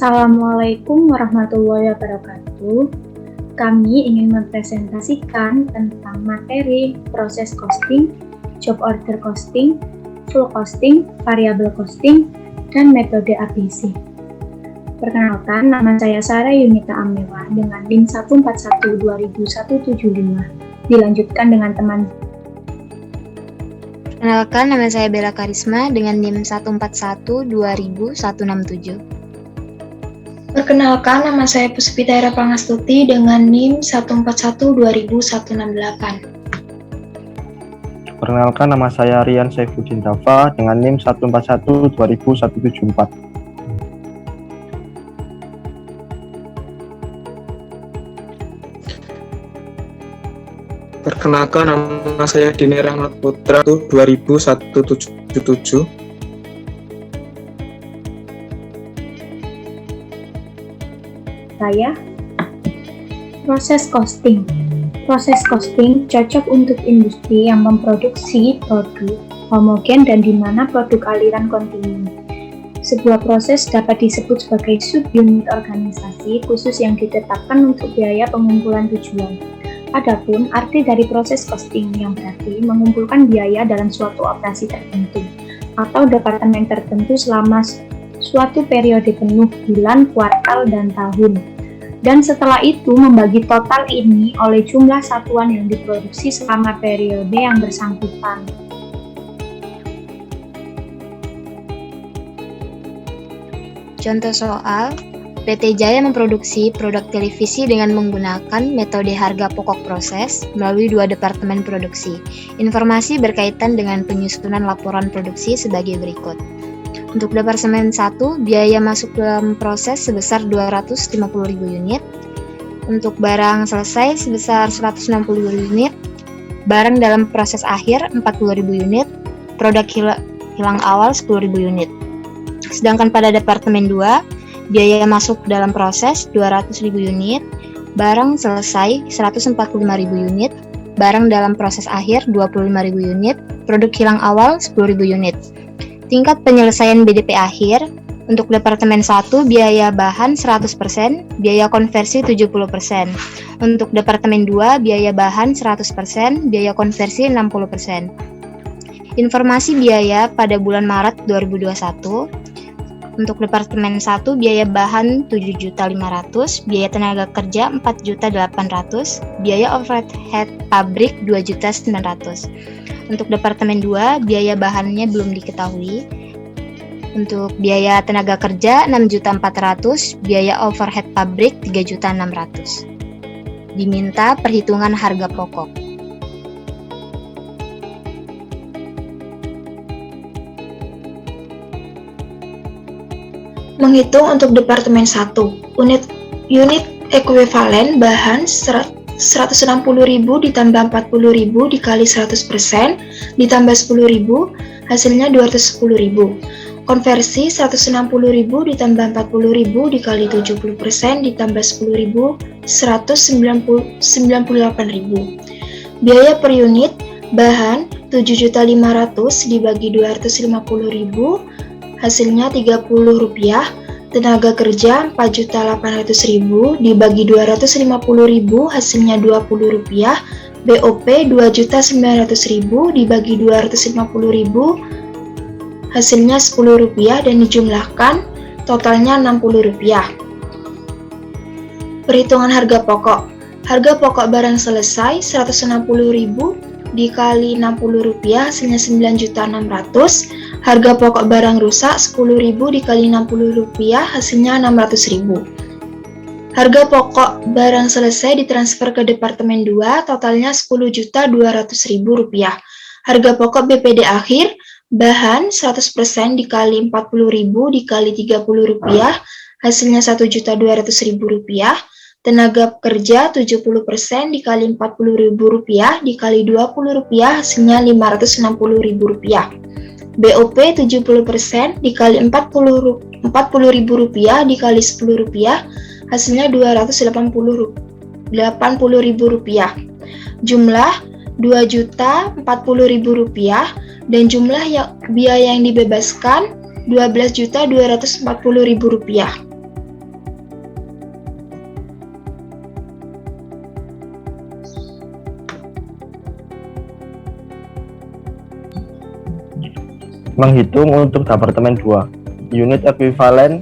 Assalamualaikum warahmatullahi wabarakatuh. Kami ingin mempresentasikan tentang materi proses costing, job order costing, full costing, variable costing, dan metode ABC. Perkenalkan, nama saya Sarah Yunita Amewa dengan NIM 141-20175. Dilanjutkan dengan teman. Perkenalkan, nama saya Bella Karisma dengan NIM 141-20167. Perkenalkan, nama saya Puspita Hera Pangastuti dengan NIM 141-20168. Perkenalkan, nama saya Rian Saifuddin Dafa dengan NIM 141-20174. Perkenalkan, nama saya Dini Rahmat Putra 20177. Saya proses costing. Proses costing cocok untuk industri yang memproduksi produk homogen dan di mana produk aliran kontinu. Sebuah proses dapat disebut sebagai subunit organisasi khusus yang ditetapkan untuk biaya pengumpulan tujuan. Adapun arti dari proses costing yang berarti mengumpulkan biaya dalam suatu operasi tertentu atau departemen tertentu selama suatu periode penuh, bulan, kuartal, dan tahun. Dan setelah itu membagi total ini oleh jumlah satuan yang diproduksi selama periode yang bersangkutan. Contoh soal, PT Jaya memproduksi produk televisi dengan menggunakan metode harga pokok proses melalui 2 departemen produksi. Informasi berkaitan dengan penyusunan laporan produksi sebagai berikut. Untuk departemen 1, biaya masuk dalam proses sebesar 250.000 unit. Untuk barang selesai sebesar 160.000 unit. Barang dalam proses akhir 40.000 unit. Produk hilang awal 10.000 unit. Sedangkan pada departemen 2, biaya masuk dalam proses 200.000 unit. Barang selesai 145.000 unit. Barang dalam proses akhir 25.000 unit. Produk hilang awal 10.000 unit. Tingkat penyelesaian BDP akhir, untuk Departemen 1 biaya bahan 100%, biaya konversi 70%. Untuk Departemen 2 biaya bahan 100%, biaya konversi 60%. Informasi biaya pada bulan Maret 2021. Untuk Departemen 1 biaya bahan 7.500.000, biaya tenaga kerja 4.800.000, biaya overhead pabrik 2.900.000. Untuk Departemen 2, biaya bahannya belum diketahui. Untuk biaya tenaga kerja 6.400.000, biaya overhead pabrik 3.600.000. Diminta perhitungan harga pokok. Menghitung untuk Departemen 1, unit ekuivalen bahan 160.000 ditambah 40.000 dikali 100% ditambah 10.000, hasilnya 210.000. Konversi 160.000 ditambah 40.000 dikali 70% ditambah 10.000, 198.000. Biaya per unit bahan 7.500.000 dibagi 250.000, hasilnya Rp30. Tenaga kerja 4.800.000 dibagi 250.000, hasilnya Rp20. BOP 2.900.000 dibagi 250.000, hasilnya Rp10 dan dijumlahkan totalnya Rp60. Perhitungan harga pokok. Harga pokok barang selesai 160.000 dikali Rp60, hasilnya 9.600.000. Harga pokok barang rusak 10.000 dikali Rp60, hasilnya Rp600.000. Harga pokok barang selesai ditransfer ke Departemen 2, totalnya Rp10.200.000. Harga pokok BPD akhir, bahan 100% dikali 40.000 dikali Rp30, hasilnya Rp1.200.000. Tenaga kerja 70% dikali Rp40.000 dikali Rp20, hasilnya Rp560.000. BOP 70% dikali Rp40.000 dikali Rp10, hasilnya Rp280.000. Jumlah Rp2.040.000 dan jumlah biaya yang dibebaskan Rp12.240.000. Menghitung untuk Departemen 2. Unit ekuivalen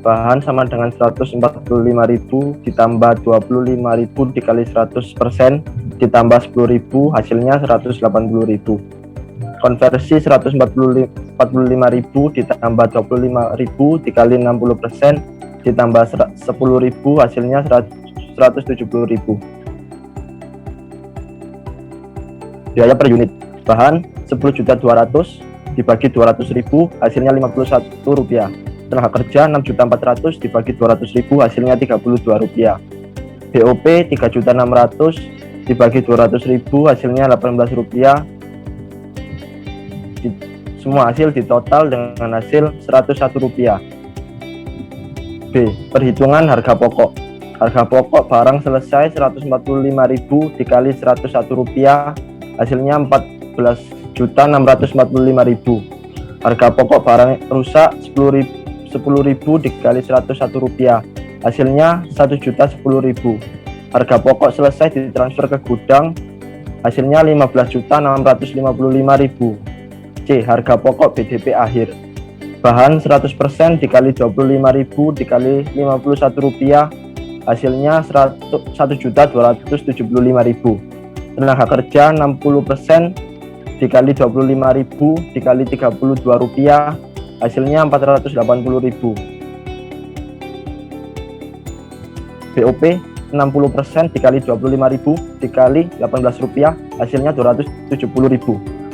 bahan sama dengan 145.000 ditambah 25.000 dikali 100% ditambah 10.000 hasilnya 180.000. Konversi 145.000 ditambah 25.000 dikali 60% ditambah 10.000 hasilnya 170.000. Biaya per unit bahan 10.200.000 dibagi 200.000 hasilnya Rp51. Tenaga kerja 6.400.000 dibagi 200.000 hasilnya Rp32. BOP 3.600.000 dibagi 200.000 hasilnya Rp18. Semua hasil ditotal dengan hasil Rp101. B. Perhitungan harga pokok. Harga pokok barang selesai 145.000 dikali Rp101 hasilnya Rp14.645.000. Harga pokok barang rusak 10.000 dikali Rp101 hasilnya Rp1.010.000. Harga pokok selesai ditransfer ke gudang hasilnya Rp15.655.000. C. Harga pokok BDP akhir. Bahan 100% dikali 25.000 dikali Rp51 hasilnya Rp1.275.000. Tenaga kerja 60% dikali 25.000 dikali Rp32 hasilnya Rp480.000. BOP 60% dikali 25.000 dikali Rp18 hasilnya Rp270.000.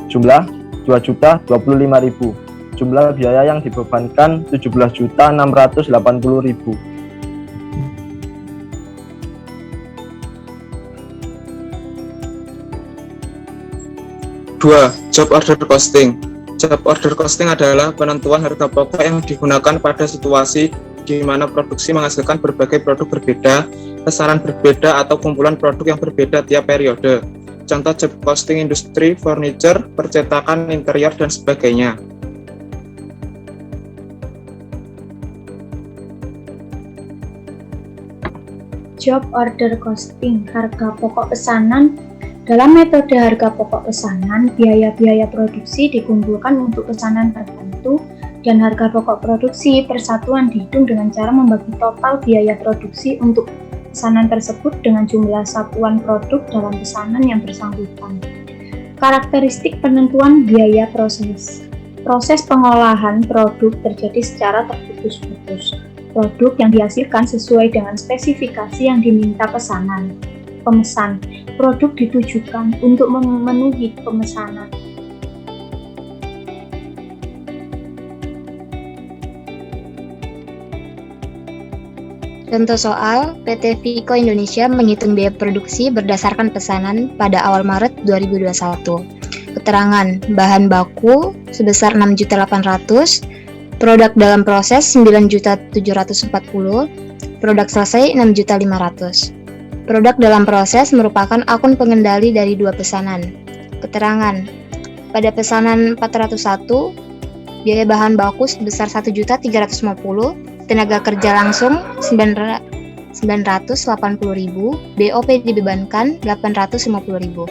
Jumlah Rp2.025.000. Jumlah biaya yang dibebankan Rp17.680.000. Dua, job order costing. Job order costing adalah penentuan harga pokok yang digunakan pada situasi di mana produksi menghasilkan berbagai produk berbeda, pesanan berbeda, atau kumpulan produk yang berbeda tiap periode. Contoh job costing industri, furniture, percetakan, interior, dan sebagainya. Job order costing, harga pokok pesanan. Dalam metode harga pokok pesanan, biaya-biaya produksi dikumpulkan untuk pesanan tertentu dan harga pokok produksi persatuan dihitung dengan cara membagi total biaya produksi untuk pesanan tersebut dengan jumlah satuan produk dalam pesanan yang bersangkutan. Karakteristik penentuan biaya proses. Proses pengolahan produk terjadi secara terputus-putus. Produk yang dihasilkan sesuai dengan spesifikasi yang diminta pesanan. Pemesan, produk ditujukan untuk memenuhi pemesanan. Contoh soal, PT Vico Indonesia menghitung biaya produksi berdasarkan pesanan pada awal Maret 2021. Keterangan, bahan baku sebesar 6.800.000, produk dalam proses 9.740.000, produk selesai 6.500.000. Produk dalam proses merupakan akun pengendali dari dua pesanan. Keterangan, pada pesanan 401, biaya bahan baku sebesar 1.350.000, tenaga kerja langsung 980.000, BOP dibebankan 850.000.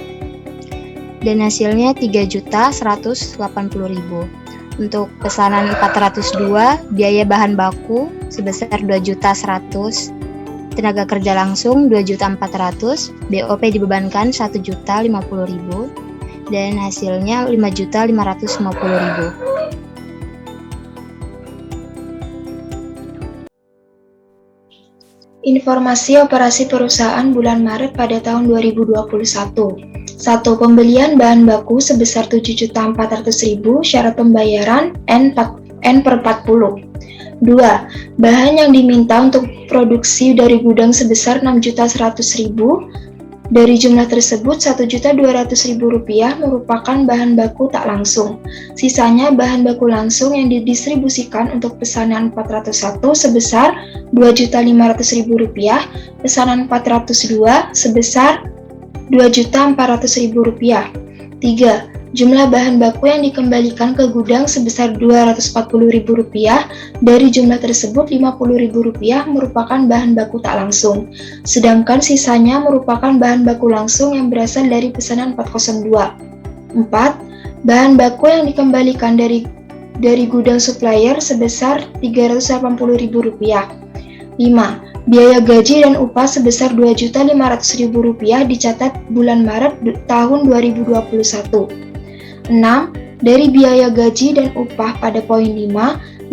Dan hasilnya 3.180.000. Untuk pesanan 402, biaya bahan baku sebesar 2.100.000, tenaga kerja langsung 2.400.000, BOP dibebankan 1.050.000, dan hasilnya 5.550.000. Informasi operasi perusahaan bulan Maret pada tahun 2021. 1. Pembelian bahan baku sebesar 7.400.000, syarat pembayaran N/40. 2. Bahan yang diminta untuk produksi dari gudang sebesar 6.100.000. Dari jumlah tersebut, Rp1.200.000 merupakan bahan baku tak langsung. Sisanya bahan baku langsung yang didistribusikan untuk pesanan 401 sebesar Rp2.500.000, pesanan 402 sebesar Rp2.400.000. 3. Jumlah bahan baku yang dikembalikan ke gudang sebesar Rp240.000. Dari jumlah tersebut, Rp50.000 merupakan bahan baku tak langsung, sedangkan sisanya merupakan bahan baku langsung yang berasal dari pesanan 402. 4. Bahan baku yang dikembalikan dari dari gudang supplier sebesar Rp380.000. 5. Biaya gaji dan upah sebesar Rp2.500.000 dicatat bulan Maret tahun 2021. 6. Dari biaya gaji dan upah pada poin 5,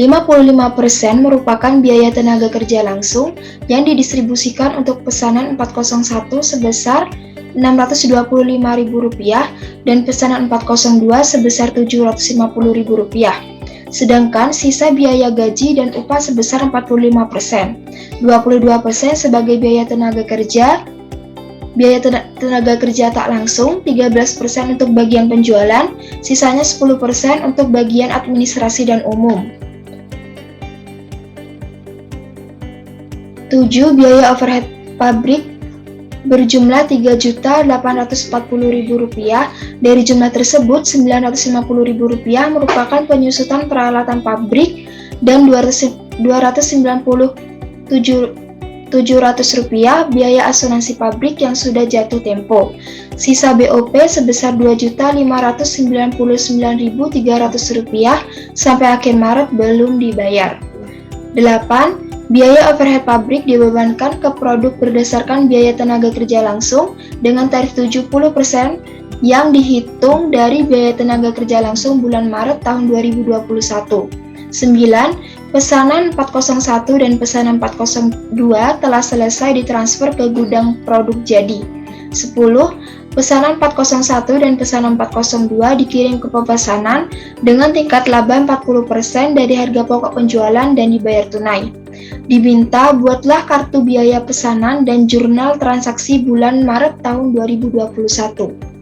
55% merupakan biaya tenaga kerja langsung yang didistribusikan untuk pesanan 401 sebesar Rp625.000 dan pesanan 402 sebesar Rp750.000. Sedangkan sisa biaya gaji dan upah sebesar 45%, 22% sebagai biaya tenaga kerja, tenaga kerja tak langsung, 13% untuk bagian penjualan, sisanya 10% untuk bagian administrasi dan umum. 7. Biaya overhead pabrik berjumlah Rp3.840.000. Dari jumlah tersebut, Rp950.000 merupakan penyusutan peralatan pabrik dan Rp297.700 biaya asuransi pabrik yang sudah jatuh tempo. Sisa BOP sebesar Rp2.599.300 sampai akhir Maret belum dibayar. 8. Biaya overhead pabrik dibebankan ke produk berdasarkan biaya tenaga kerja langsung dengan tarif 70% yang dihitung dari biaya tenaga kerja langsung bulan Maret tahun 2021. 9. Pesanan 401 dan pesanan 402 telah selesai ditransfer ke gudang produk jadi. 10. Pesanan 401 dan pesanan 402 dikirim ke pemesanan dengan tingkat laba 40% dari harga pokok penjualan dan dibayar tunai. Diminta buatlah kartu biaya pesanan dan jurnal transaksi bulan Maret tahun 2021.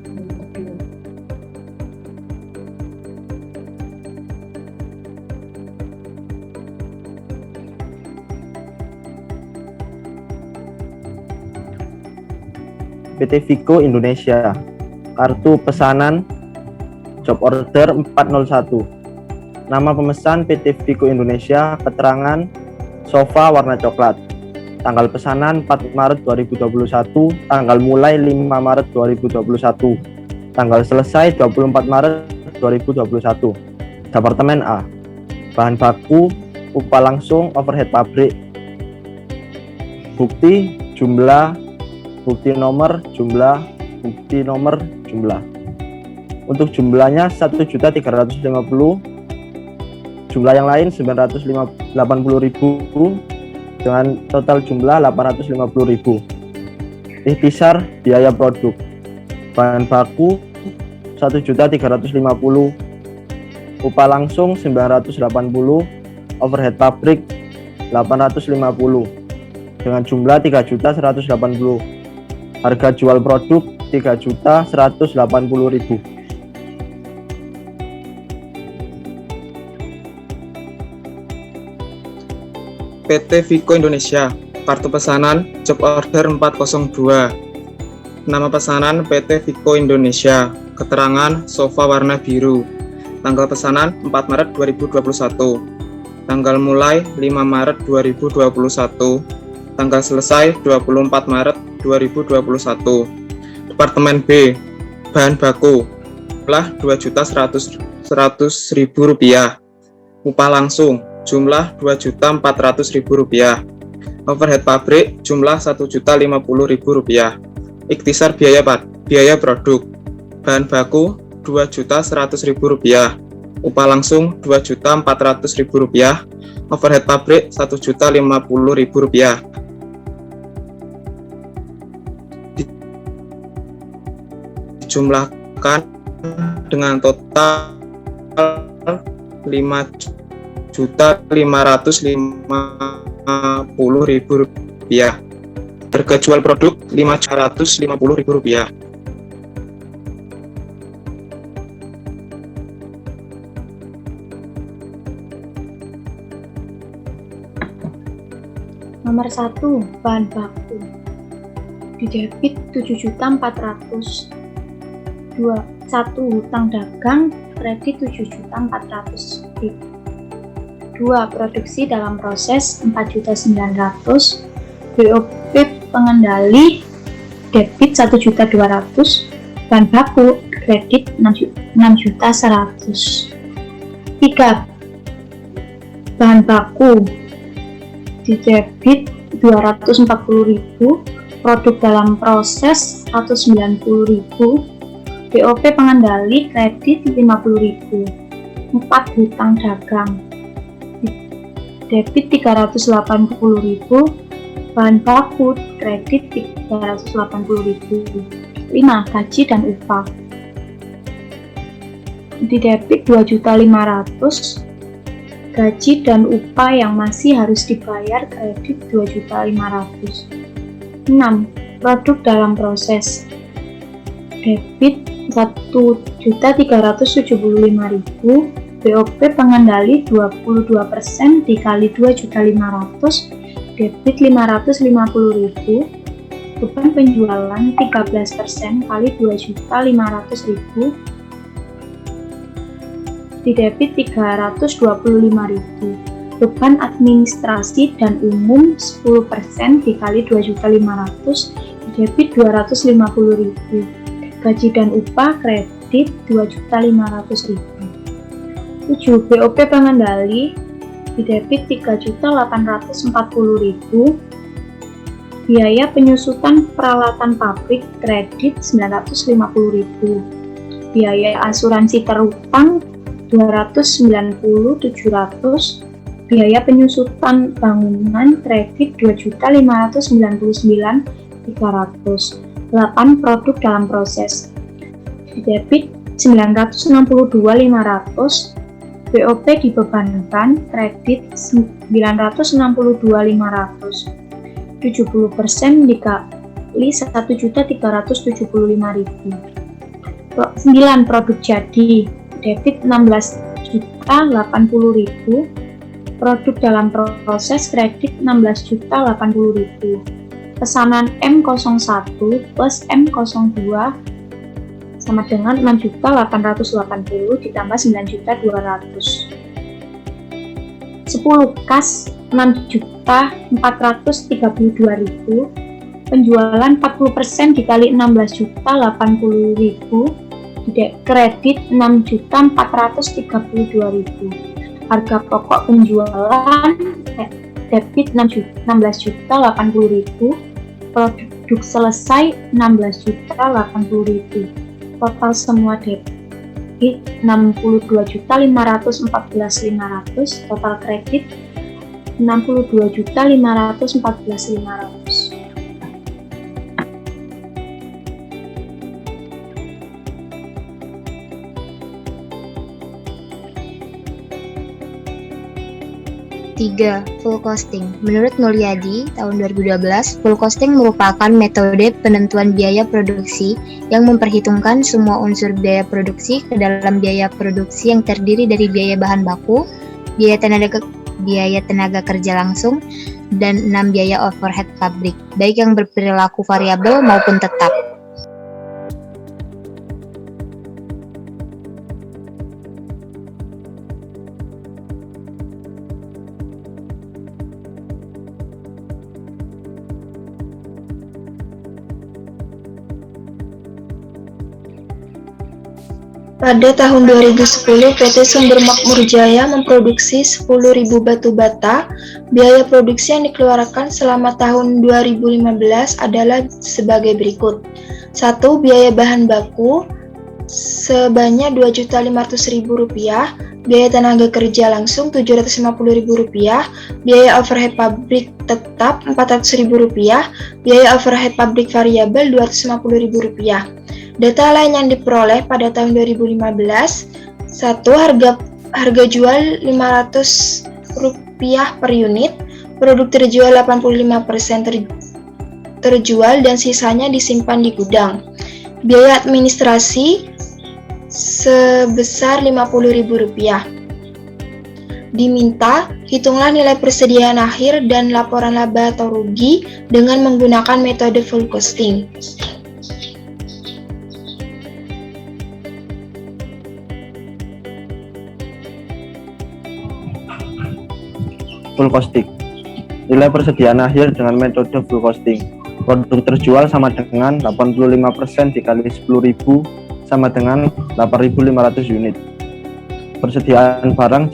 PT Vico Indonesia, kartu pesanan job order 401. Nama pemesan PT Vico Indonesia, keterangan sofa warna coklat. Tanggal pesanan 4 Maret 2021, tanggal mulai 5 Maret 2021. Tanggal selesai 24 Maret 2021. Departemen A. Bahan baku, upah langsung, overhead pabrik. Bukti, jumlah, bukti nomor, jumlah, bukti nomor, jumlah. Untuk jumlahnya 1.350.000, jumlah yang lain 980.000 dengan total jumlah 850.000. Ikhtisar biaya produk. Bahan baku 1.350.000, upah langsung 980, overhead pabrik 850 dengan jumlah 3.180. Harga jual produk 3.180.000. PT Vico Indonesia, kartu pesanan job order 402. Nama pesanan PT Vico Indonesia, keterangan sofa warna biru. Tanggal pesanan 4 Maret 2021. Tanggal mulai 5 Maret 2021. Tanggal selesai 24 Maret 2021. Departemen B. Bahan baku jumlah Rp2.100.000. Upah langsung jumlah Rp2.400.000. Overhead pabrik jumlah Rp1.050.000. Ikhtisar biaya produk. Bahan baku Rp2.100.000. Upah langsung Rp2.400.000. Overhead pabrik Rp1.050.000. Dijumlahkan dengan total Rp5.550.000. Harga jual produk Rp5.150.000. Nomor 1, bahan baku. Didebit 7.400.000. 1. Hutang dagang, kredit 7.400.000. 2. Produksi dalam proses 4.900.000. BOP pengendali debit 1.200.000. Bahan baku kredit 6.100.000. 3. Bahan baku di debit 240.000, produk dalam proses 190.000, BOP pengendali kredit 50.000. 4. Hutang dagang debit 380.000, bahan baku kredit 380.000. 5. Gaji dan upah di debit 2.500.000, gaji dan upah yang masih harus dibayar kredit 2.500.000. 6. Produk dalam proses debit 1.375.000, BOP pengendali 22% dikali 2.500.000, debit 550.000, beban penjualan 13% kali 2.500.000, di debit 325.000, beban administrasi dan umum 10% dikali 2.500.000, di debit 250.000, gaji dan upah kredit 2.500.000. 7. BOP pengendali di debit 3.840.000, biaya penyusutan peralatan pabrik kredit 950.000, biaya asuransi terutang 290.700, biaya penyusutan bangunan kredit 2.599.300. 8. Produk dalam proses debit 962.500, BOP dibebankan kredit 962.500, 70% dikali 1.375.000. 9. Produk jadi debit 16.080.000, produk dalam proses kredit 16.080.000. Pesanan M01 plus M02 sama dengan 6.880 ditambah 9.200. 10. Kas 6.432.000, penjualan 40% dikali 16.080.000, kredit 6.432.000. Harga pokok penjualan debit 16.080.000, produk selesai 16.080.000. Total semua debit 62.514.500, total kredit 62.514.500. Tiga, full costing. Menurut Mulyadi, tahun 2012, full costing merupakan metode penentuan biaya produksi yang memperhitungkan semua unsur biaya produksi ke dalam biaya produksi yang terdiri dari biaya bahan baku, biaya tenaga kerja langsung, dan 6 biaya overhead pabrik, baik yang berperilaku variabel maupun tetap. Pada tahun 2010, PT Sumber Makmur Jaya memproduksi 10.000 batu bata. Biaya produksi yang dikeluarkan selama tahun 2015 adalah sebagai berikut. 1. Biaya bahan baku sebanyak Rp2.500.000, biaya tenaga kerja langsung Rp750.000, biaya overhead pabrik tetap Rp400.000, biaya overhead pabrik variabel Rp250.000. Data lain yang diperoleh pada tahun 2015, 1. Harga jual Rp500 per unit, produk terjual 85% terjual dan sisanya disimpan di gudang. Biaya administrasi sebesar Rp50.000. Diminta, hitunglah nilai persediaan akhir dan laporan laba atau rugi dengan menggunakan metode full costing. Full costing. Nilai persediaan akhir dengan metode full costing. Produk terjual sama dengan 85% dikali 10.000 sama dengan 8.500 unit. Persediaan barang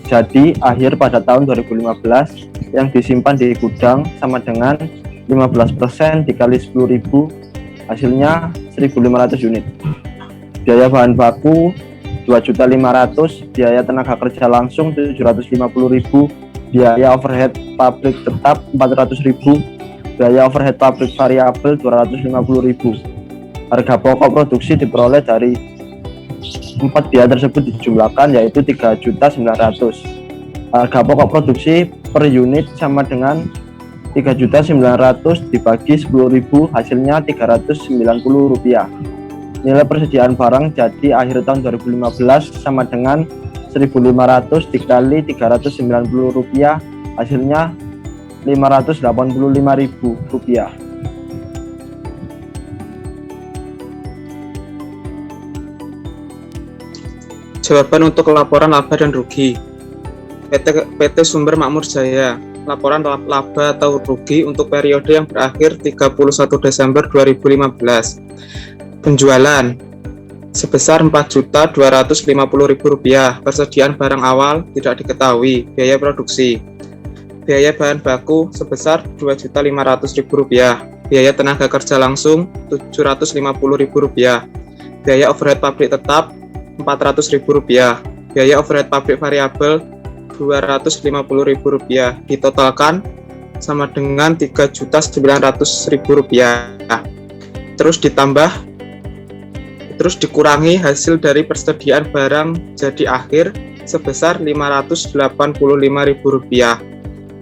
jadi akhir pada tahun 2015 yang disimpan di gudang sama dengan 15% dikali 10.000, hasilnya 1.500 unit. Biaya bahan baku 2.500.000, biaya tenaga kerja langsung 750.000, biaya overhead pabrik tetap 400.000, biaya overhead pabrik variabel 250.000. Harga pokok produksi diperoleh dari 4 biaya tersebut dijumlahkan, yaitu 3.900.000. Harga pokok produksi per unit sama dengan 3.900.000 dibagi 10.000, hasilnya Rp390. Nilai persediaan barang jadi akhir tahun 2015 sama dengan 1.500 dikali Rp390, hasilnya Rp585.000. Jawaban untuk laporan laba dan rugi. PT Sumber Makmur Jaya, laporan laba atau rugi untuk periode yang berakhir 31 Desember 2015. Penjualan sebesar Rp4.250.000. Persediaan barang awal tidak diketahui. Biaya produksi. Biaya bahan baku sebesar Rp2.500.000. Biaya tenaga kerja langsung Rp750.000. Biaya overhead pabrik tetap Rp400.000. Biaya overhead pabrik variabel Rp250.000. Ditotalkan sama dengan Rp3.900.000. Terus dikurangi hasil dari persediaan barang jadi akhir sebesar Rp585.000,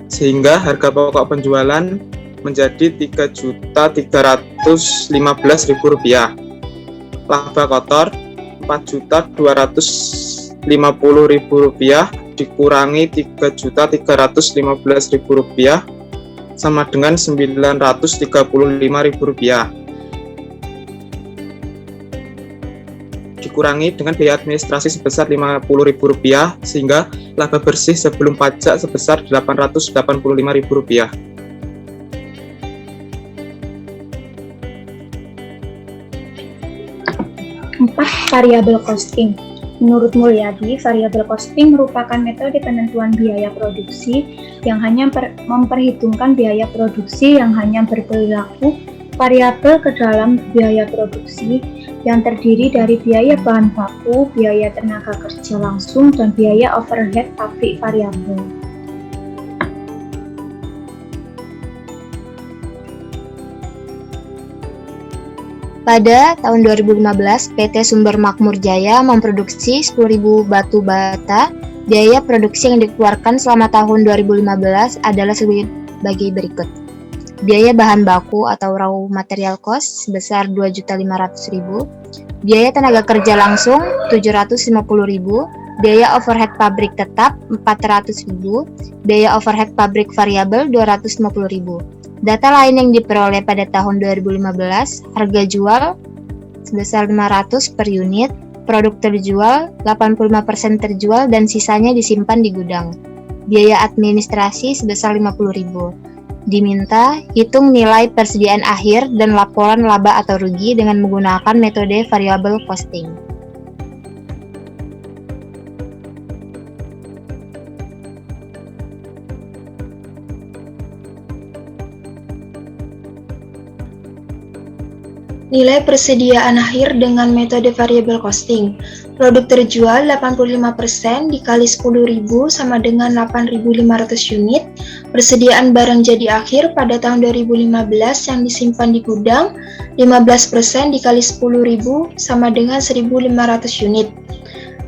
sehingga harga pokok penjualan menjadi Rp3.315.000. Laba kotor Rp4.250.000 dikurangi Rp3.315.000 sama dengan Rp935.000. Dikurangi dengan biaya administrasi sebesar Rp50.000, sehingga laba bersih sebelum pajak sebesar Rp885.000. 4. Variable costing. Menurut Mulyadi, variable costing merupakan metode penentuan biaya produksi yang hanya memperhitungkan biaya produksi yang hanya berperilaku variabel ke dalam biaya produksi yang terdiri dari biaya bahan baku, biaya tenaga kerja langsung, dan biaya overhead pabrik variabel. Pada tahun 2015, PT Sumber Makmur Jaya memproduksi 10.000 batu bata. Biaya produksi yang dikeluarkan selama tahun 2015 adalah sebagai berikut. Biaya bahan baku atau raw material cost sebesar Rp2.500.000, biaya tenaga kerja langsung Rp750.000, biaya overhead pabrik tetap Rp400.000, biaya overhead pabrik variabel Rp250.000. Data lain yang diperoleh pada tahun 2015, harga jual sebesar 500 per unit, produk terjual 85% terjual dan sisanya disimpan di gudang. Biaya administrasi sebesar 50.000. Diminta hitung nilai persediaan akhir dan laporan laba atau rugi dengan menggunakan metode variable costing. Nilai persediaan akhir dengan metode variable costing. Produk terjual 85% dikali 10.000 sama dengan 8.500 unit. Persediaan barang jadi akhir pada tahun 2015 yang disimpan di gudang 15% dikali 10.000 sama dengan 1.500 unit.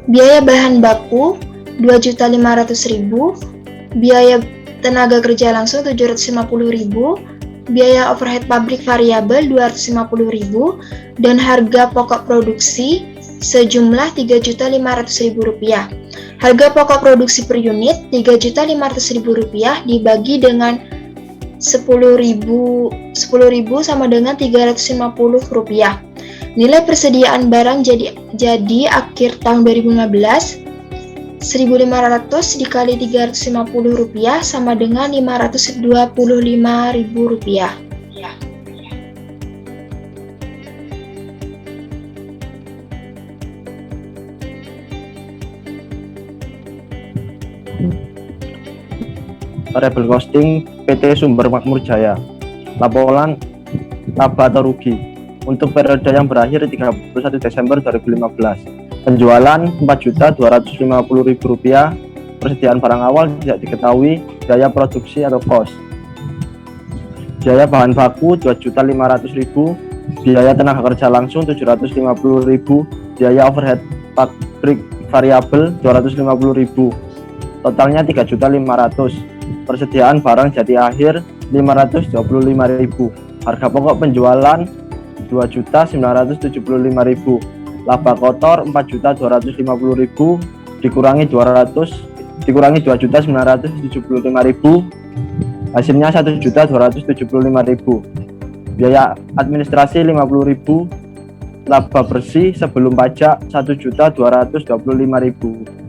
Biaya bahan baku 2.500.000, biaya tenaga kerja langsung 750.000, biaya overhead pabrik variabel 250.000, dan harga pokok produksi sejumlah Rp3.500.000. Harga pokok produksi per unit Rp3.500.000 dibagi dengan 10.000 sama dengan Rp350. Nilai persediaan barang jadi akhir tahun 2015 1.500 dikali Rp350 sama dengan Rp525.000. Variable costing PT Sumber Makmur Jaya. Laporan laba atau rugi untuk periode yang berakhir 31 Desember 2015. Penjualan Rp4.250.000, persediaan barang awal tidak diketahui, biaya produksi atau cost. Biaya bahan baku Rp2.500.000, biaya tenaga kerja langsung Rp750.000, biaya overhead pabrik variabel Rp250.000. Totalnya Rp3.500.000. Persediaan barang jadi akhir Rp525.000. Harga pokok penjualan Rp2.975.000. Laba kotor Rp4.250.000 dikurangi Rp2.975.000. Hasilnya Rp1.275.000. Biaya administrasi Rp50.000. Laba bersih sebelum pajak Rp1.225.000.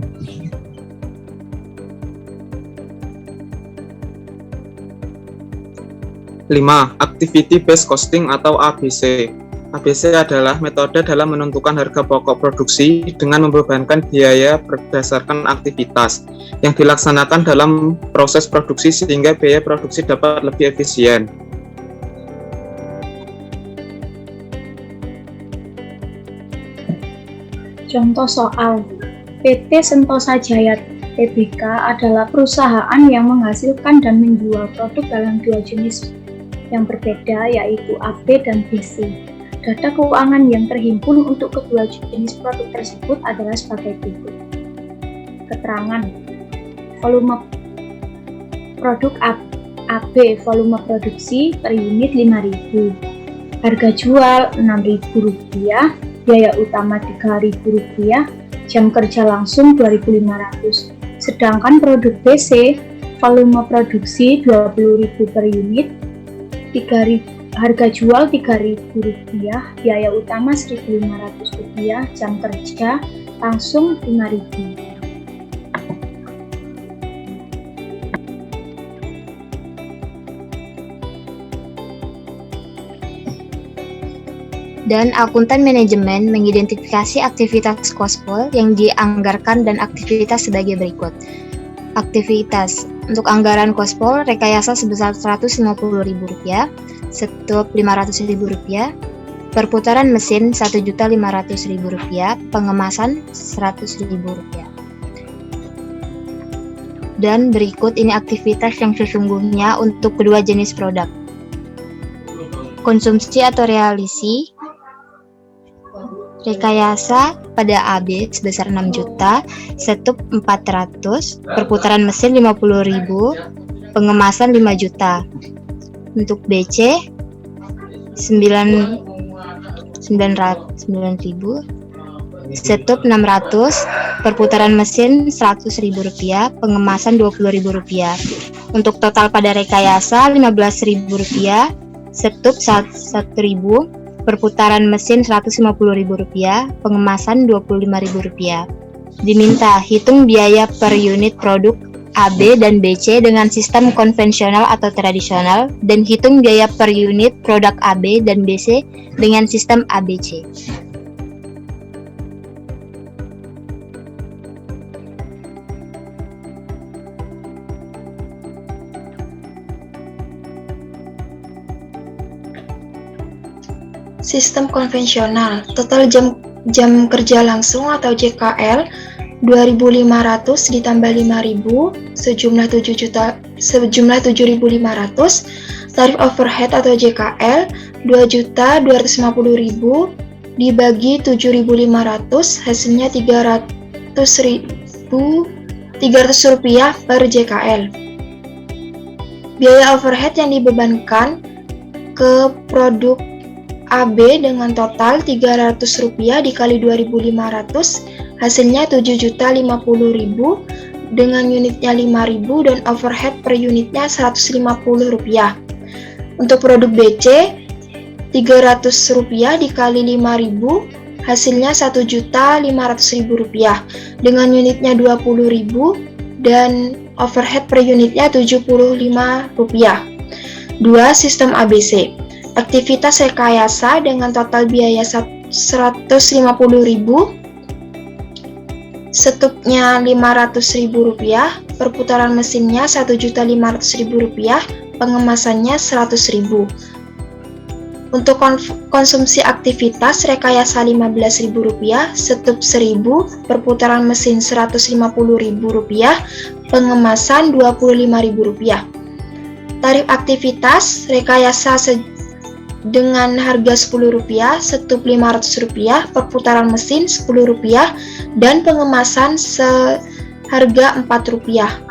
5. Activity Based Costing atau ABC. ABC adalah metode dalam menentukan harga pokok produksi dengan membebankan biaya berdasarkan aktivitas yang dilaksanakan dalam proses produksi sehingga biaya produksi dapat lebih efisien. Contoh soal, PT Sentosa Jaya Tbk adalah perusahaan yang menghasilkan dan menjual produk dalam dua jenis yang berbeda, yaitu AB dan BC. Data keuangan yang terhimpun untuk kedua jenis produk tersebut adalah sebagai berikut. Keterangan: volume produk AB, volume produksi per unit 5.000, harga jual Rp6.000, biaya utama Rp3.000, jam kerja langsung 2.500. Sedangkan produk BC, volume produksi 20.000 per unit, harga jual Rp3.000, biaya utama Rp1.500, jam kerja langsung 5.000. Dan akuntan manajemen mengidentifikasi aktivitas cost-pool yang dianggarkan dan aktivitas sebagai berikut. Aktivitas untuk anggaran cost-pool rekayasa sebesar Rp150.000, setup Rp500.000, perputaran mesin Rp1.500.000, pengemasan Rp100.000. Dan berikut ini aktivitas yang sesungguhnya untuk kedua jenis produk. Konsumsi atau realisi rekayasa pada AB sebesar 6 juta, setup 400, perputaran mesin 50.000, pengemasan 5 juta. Untuk BC 9.000, setup 600, perputaran mesin Rp100.000, pengemasan Rp20.000. Untuk total pada rekayasa Rp15.000, setup 1.000, perputaran mesin Rp150.000, pengemasan Rp25.000. Diminta hitung biaya per unit produk AB dan BC dengan sistem konvensional atau tradisional, dan hitung biaya per unit produk AB dan BC dengan sistem ABC. Sistem konvensional, total jam kerja langsung atau JKL 2.500 ditambah 5.000 sejumlah 7.500. Tarif overhead atau JKL 2.250.000 dibagi 7.500, hasilnya Rp300.000 per JKL. Biaya overhead yang dibebankan ke produk AB dengan total Rp300 dikali 2.500, hasilnya Rp7.050.000 dengan unitnya 5.000 dan overhead per unitnya Rp150. Untuk produk BC, Rp300 dikali 5.000, hasilnya Rp1.500.000 dengan unitnya 20.000 dan overhead per unitnya Rp75. 2. Sistem ABC. Aktivitas rekayasa dengan total biaya Rp150.000, Setupnya Rp500.000, perputaran mesinnya Rp1.500.000, pengemasannya Rp100.000. Untuk konsumsi aktivitas rekayasa Rp15.000, setup Rp1.000, perputaran mesin Rp150.000, pengemasan Rp25.000. Tarif aktivitas rekayasa dengan harga Rp10, setup Rp500, perputaran mesin Rp10, dan pengemasan seharga Rp4.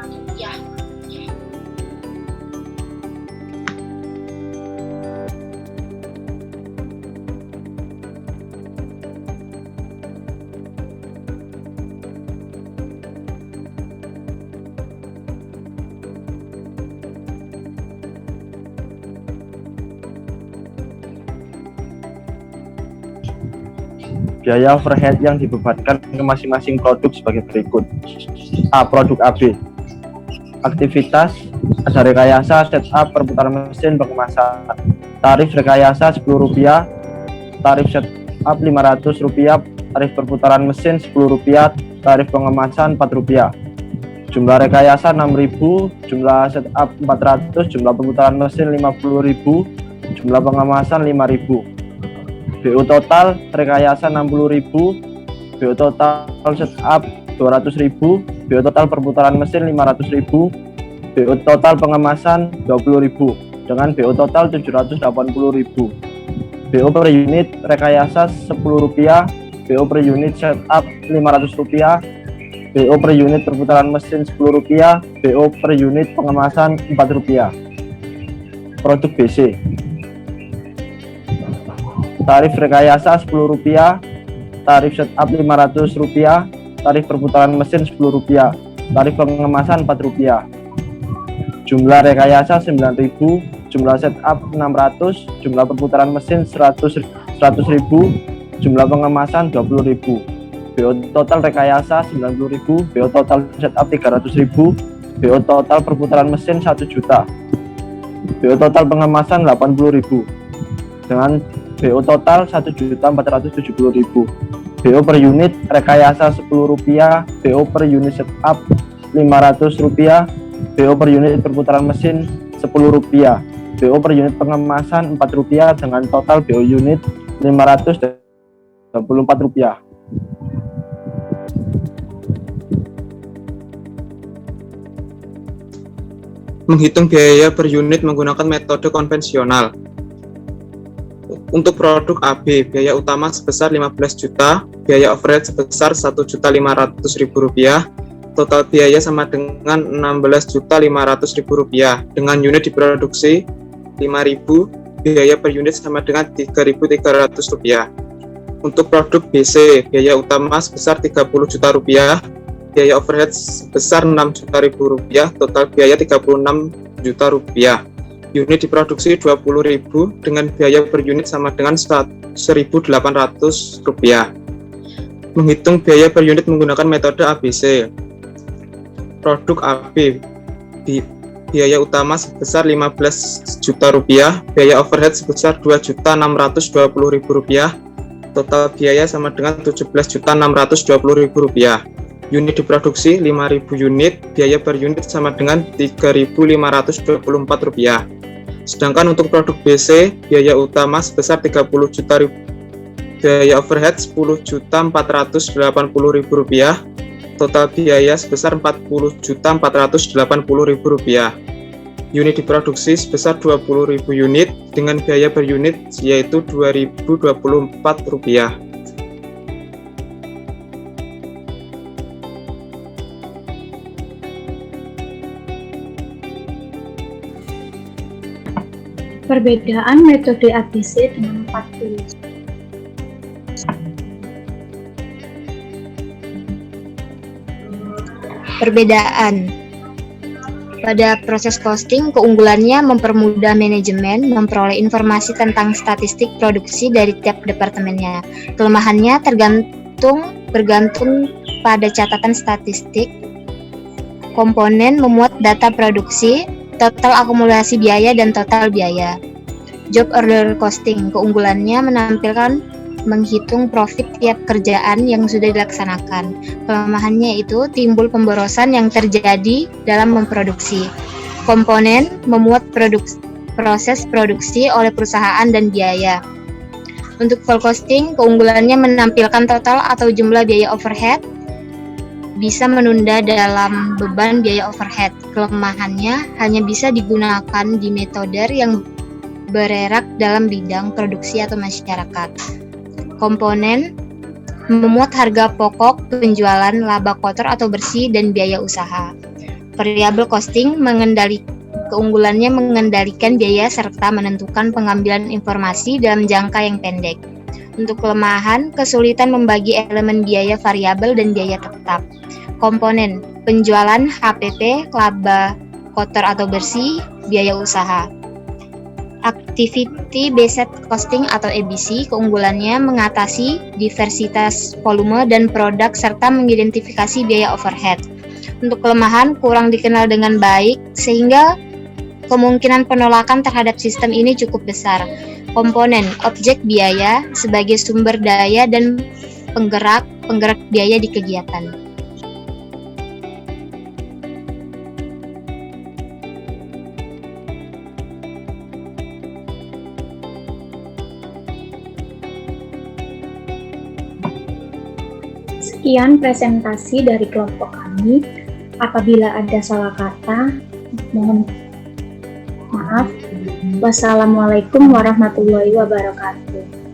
Biaya overhead yang dibebankan ke masing-masing produk sebagai berikut. A. Produk AB. Aktivitas ada rekayasa, setup, perputaran mesin, pengemasan. Tarif rekayasa Rp10, tarif setup Rp500, tarif perputaran mesin Rp10, tarif pengemasan Rp4. Jumlah rekayasa Rp6.000, jumlah setup Rp400, jumlah perputaran mesin Rp50.000, jumlah pengemasan Rp5.000. BO total rekayasa Rp60.000, BO total setup Rp200.000, BO total perputaran mesin Rp500.000, BO total pengemasan Rp20.000 dengan BO total Rp780.000. BO per unit rekayasa Rp10, BO per unit setup Rp500, BO per unit perputaran mesin Rp10, BO per unit pengemasan Rp4. Produk BC. Tarif rekayasa Rp10, tarif setup Rp500, tarif perputaran mesin Rp10, tarif pengemasan Rp4. Jumlah rekayasa Rp9.000, jumlah setup Rp600, jumlah perputaran mesin Rp100.000, jumlah pengemasan Rp20.000. BO total rekayasa Rp90.000, BO total setup Rp300.000, BO total perputaran mesin Rp1.000.000, BO total pengemasan Rp80.000 dengan BO total Rp1.470.000. BO per unit rekayasa Rp10, BO per unit setup Rp500, BO per unit perputaran mesin Rp10, BO per unit pengemasan Rp4 dengan total BO unit Rp524. Menghitung biaya per unit menggunakan metode konvensional. Untuk produk AB, biaya utama sebesar 15 juta, biaya overhead sebesar Rp1.500.000, total biaya sama dengan Rp16.500.000. Dengan unit diproduksi 5.000, biaya per unit sama dengan Rp3.300. Untuk produk BC, biaya utama sebesar Rp30 juta, biaya overhead sebesar Rp6 juta, total biaya Rp36 juta. Unit diproduksi 20.000 dengan biaya per unit sama dengan Rp1.800. Menghitung biaya per unit menggunakan metode ABC. Produk AB, biaya utama sebesar Rp15 juta, biaya overhead sebesar Rp2.620.000, total biaya sama dengan Rp17.620.000. Unit diproduksi 5.000 unit, biaya per unit sama dengan Rp3.524. Sedangkan untuk produk BC, biaya utama sebesar Rp30 juta, biaya overhead Rp10.480.000, total biaya sebesar Rp40.480.000. Unit diproduksi sebesar 20.000 unit dengan biaya per unit yaitu Rp2.024. Perbedaan metode ABC dengan 40. Perbedaan. Pada proses costing, keunggulannya mempermudah manajemen memperoleh informasi tentang statistik produksi dari tiap departemennya. Kelemahannya bergantung pada catatan statistik, komponen memuat data produksi, total akumulasi biaya, dan total biaya. Job order costing, keunggulannya menampilkan menghitung profit tiap kerjaan yang sudah dilaksanakan. Kelemahannya itu timbul pemborosan yang terjadi dalam memproduksi. Komponen memuat proses produksi oleh perusahaan dan biaya. Untuk full costing, keunggulannya menampilkan total atau jumlah biaya overhead, bisa menunda dalam beban biaya overhead. Kelemahannya hanya bisa digunakan di metode yang bererak dalam bidang produksi atau masyarakat. Komponen memuat harga pokok, penjualan, laba kotor atau bersih, dan biaya usaha. Variabel costing keunggulannya mengendalikan biaya serta menentukan pengambilan informasi dalam jangka yang pendek. Untuk kelemahan, kesulitan membagi elemen biaya variabel dan biaya tetap. Komponen penjualan, HPP, laba kotor atau bersih, biaya usaha. Activity Based Costing atau ABC, keunggulannya mengatasi diversitas volume dan produk serta mengidentifikasi biaya overhead. Untuk kelemahan, kurang dikenal dengan baik sehingga kemungkinan penolakan terhadap sistem ini cukup besar. Komponen objek biaya sebagai sumber daya dan penggerak biaya di kegiatan. Sekian presentasi dari kelompok kami. Apabila ada salah kata, mohon maaf. Wassalamualaikum warahmatullahi wabarakatuh.